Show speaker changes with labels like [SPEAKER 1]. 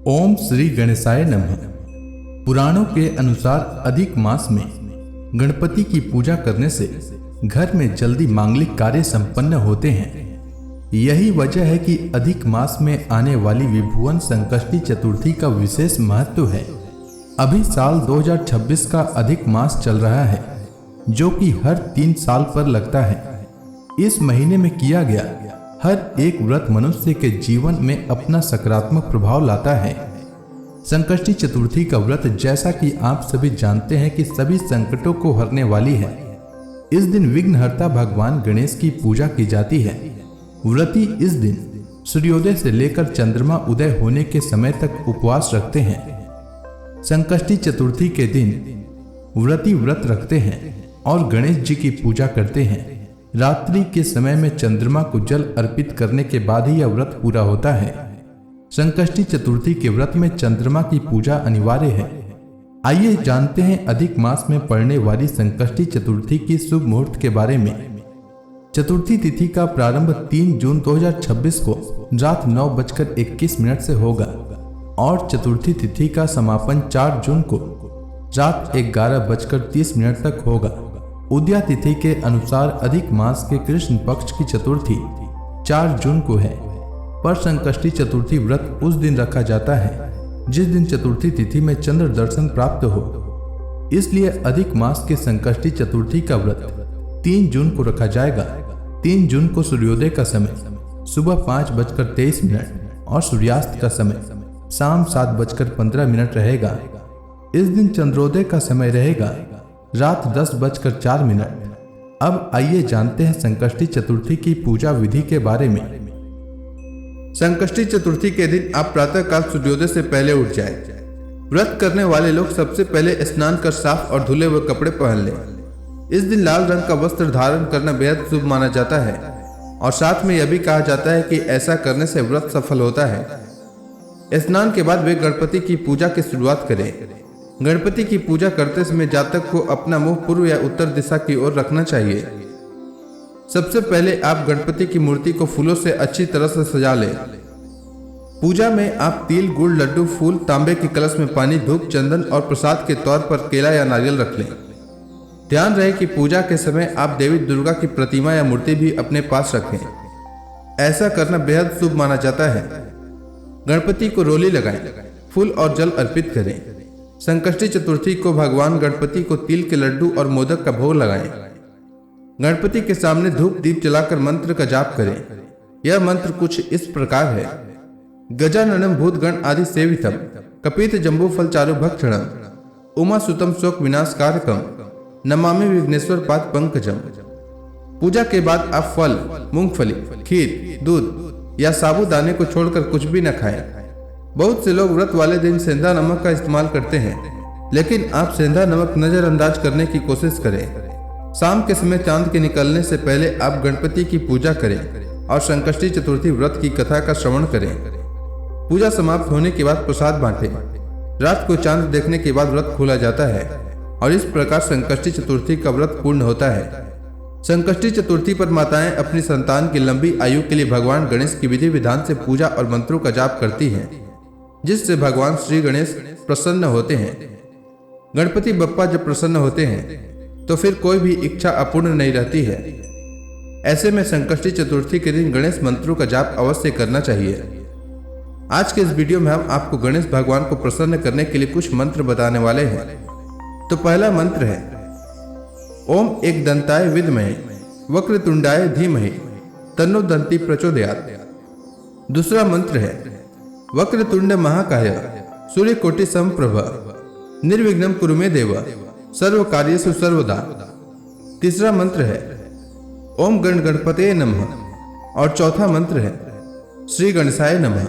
[SPEAKER 1] ओम श्री गणेशाय नमः। पुराणों के अनुसार अधिक मास में गणपति की पूजा करने से घर में जल्दी मांगलिक कार्य संपन्न होते हैं। यही वजह है कि अधिक मास में आने वाली विभुवन संकष्टी चतुर्थी का विशेष महत्व है। अभी साल 2026 का अधिक मास चल रहा है, जो कि हर 3 साल पर लगता है। इस महीने में किया गया हर एक व्रत मनुष्य के जीवन में अपना सकारात्मक प्रभाव लाता है। संकष्टी चतुर्थी का व्रत, जैसा कि आप सभी जानते हैं, कि सभी संकटों को हरने वाली है। इस दिन विघ्नहर्ता भगवान गणेश की पूजा की जाती है। व्रती इस दिन सूर्योदय से लेकर चंद्रमा उदय होने के समय तक उपवास रखते हैं। संकष्टी चतुर्थी के दिन व्रती व्रत रखते हैं और गणेश जी की पूजा करते हैं। रात्रि के समय में चंद्रमा को जल अर्पित करने के बाद ही यह व्रत पूरा होता है। संकष्टी चतुर्थी के व्रत में चंद्रमा की पूजा अनिवार्य है। आइए जानते हैं अधिक मास में पड़ने वाली संकष्टी चतुर्थी की शुभ मुहूर्त के बारे में। चतुर्थी तिथि का प्रारंभ 3 जून 2026 को रात 9:21 से होगा और चतुर्थी तिथि का समापन 4 जून को रात 11:30 तक होगा। उदया तिथि के अनुसार अधिक मास के कृष्ण पक्ष की चतुर्थी 4 जून को है, पर संकष्टी चतुर्थी व्रत उस दिन रखा जाता है जिस दिन चतुर्थी तिथि में चंद्र दर्शन प्राप्त हो। इसलिए अधिक मास के संकष्टी चतुर्थी का व्रत 3 जून को रखा जाएगा। 3 जून को सूर्योदय का समय सुबह 5:23 और सूर्यास्त का समय शाम 7:15 रहेगा। इस दिन चंद्रोदय का समय रहेगा रात 10:04। अब आइए जानते हैं संकष्टी चतुर्थी की पूजा विधि के बारे में। संकष्टी चतुर्थी के दिन आप प्रातःकाल सूर्योदय से पहले उठ जाएं। व्रत करने वाले लोग सबसे पहले स्नान कर साफ और धुले हुए कपड़े पहन लें। इस दिन लाल रंग का वस्त्र धारण करना बेहद शुभ माना जाता है और साथ में यह भी कहा जाता है कि ऐसा करने से व्रत सफल होता है। स्नान के बाद वे गणपति की पूजा की शुरुआत करें। गणपति की पूजा करते समय जातक को अपना मुंह पूर्व या उत्तर दिशा की ओर रखना चाहिए। सबसे पहले आप गणपति की मूर्ति को फूलों से अच्छी तरह से सजा लें। पूजा में आप तिल, गुड़, लड्डू, फूल, तांबे के कलश में पानी, धूप, चंदन और प्रसाद के तौर पर केला या नारियल रख लें। ध्यान रहे कि पूजा के समय आप देवी दुर्गा की प्रतिमा या मूर्ति भी अपने पास रखें। ऐसा करना बेहद शुभ माना जाता है। गणपति को रोली लगाएं, फूल और जल अर्पित करें। संकष्टी चतुर्थी को भगवान गणपति को तिल के लड्डू और मोदक का भोग लगाएं। गणपति के सामने धूप दीप जलाकर मंत्र का जाप करें। यह मंत्र कुछ इस प्रकार है: गजाननम भूतगण आदि सेवितम, कपित जम्बू फल चारु भक्षणम, उमा सुतम शोक विनाशकारकम, नमामि विघ्नेश्वर पाद पंकजम। पूजा के बाद आप फल, मूंगफली, खीर, दूध या साबूदाने को छोड़कर कुछ भी न खाएं। बहुत से लोग व्रत वाले दिन सेंधा नमक का इस्तेमाल करते हैं, लेकिन आप सेंधा नमक नजरअंदाज करने की कोशिश करें। शाम के समय चांद के निकलने से पहले आप गणपति की पूजा करें और संकष्टी चतुर्थी व्रत की कथा का श्रवण करें। पूजा समाप्त होने के बाद प्रसाद बांटें। रात को चांद देखने के बाद व्रत खोला जाता है और इस प्रकार संकष्टी चतुर्थी का व्रत पूर्ण होता है। संकष्टी चतुर्थी पर माताएं अपनी संतान की लंबी आयु के लिए भगवान गणेश की विधि विधान से पूजा और मंत्रों का जाप करती हैं, जिससे भगवान श्री गणेश प्रसन्न होते हैं। गणपति बप्पा जब प्रसन्न होते हैं तो फिर कोई भी इच्छा अपूर्ण नहीं रहती है। ऐसे में संकष्टी चतुर्थी के दिन गणेश मंत्रों का जाप अवश्य करना चाहिए। आज के इस वीडियो में हम आपको गणेश भगवान को प्रसन्न करने के लिए कुछ मंत्र बताने वाले हैं। तो पहला मंत्र है ओम एक दंताय विद्महे वक्रतुंडाय धीमहि तन्नो दंती प्रचोदयात्। दूसरा मंत्र है वक्रतुंड महाकाय सूर्यकोटि समप्रभ निर्विघ्नं कुरु मे देव सर्व कार्येषु सर्वदा। तीसरा मंत्र है ओम गण गणपते नमः और चौथा मंत्र है श्री गणेशाय नमः।